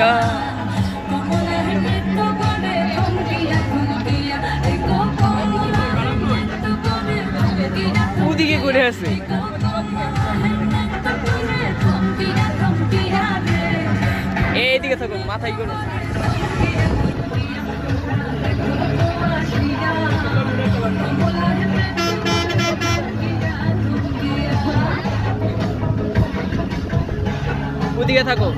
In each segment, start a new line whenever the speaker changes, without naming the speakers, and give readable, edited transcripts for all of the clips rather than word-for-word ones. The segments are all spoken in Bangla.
থমকিয়া ওদিকে করে আছে এইদিকে থাকো মাথায় করো ওদিকে থাকো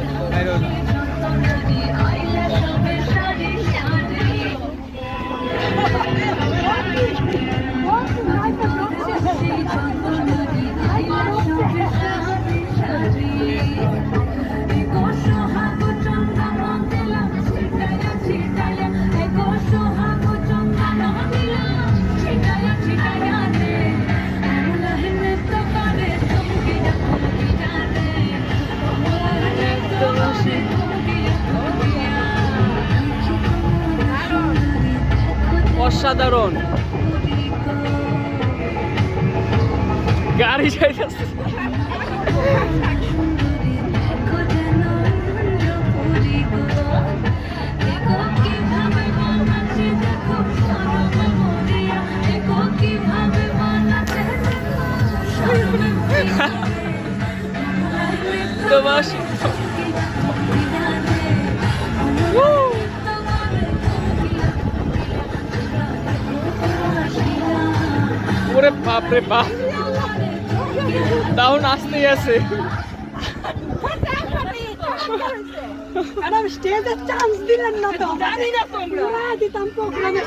অসাধারণ গাড়ি যাইতেছে তোমার ওরে বাপ রে বাপ তাও নাচতেই আছে
ম্যাডাম স্টেজে চান্স দিলেন না তো জানি না তোমরা দিতাম প্রোগ্রামে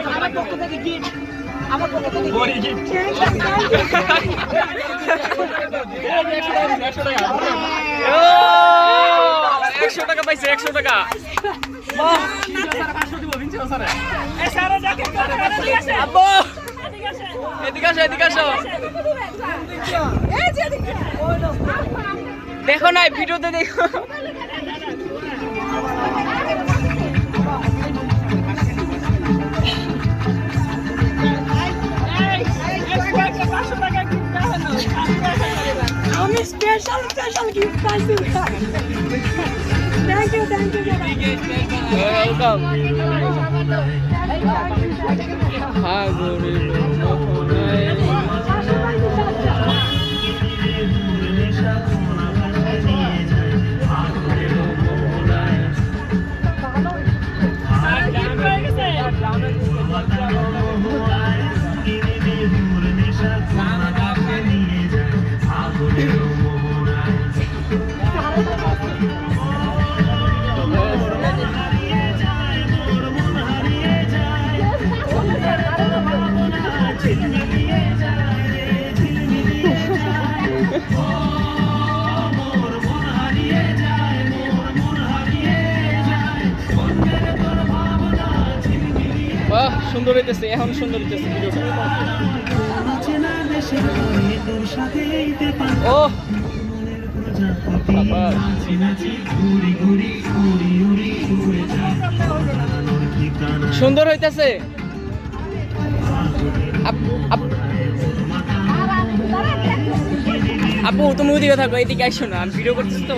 আমার পক্ষ থেকে গিফট আমার পক্ষ থেকে বড় গিফট
100 টাকা পাইছে 100 টাকা বাহ 500 দিব ভিনছে স্যার এই স্যার যাকে আব্বু এদিকে আসো এদিকে আসো
এই যে এদিকে
দেখো না ভিডিওতে দেখো
আমি স্পেশাল গিফট পাইছি থ্যাংক ইউ
ওয়েলকাম হ্যাঁ গরি বাহ সুন্দর হইতেছে এখন সুন্দর হইতেছে ভিডিওটা ও সুন্দর হইতেছে আপু তুমি ওদিকে থাকো এদিকে আইসো না আমি ভিডিও করতেছি তো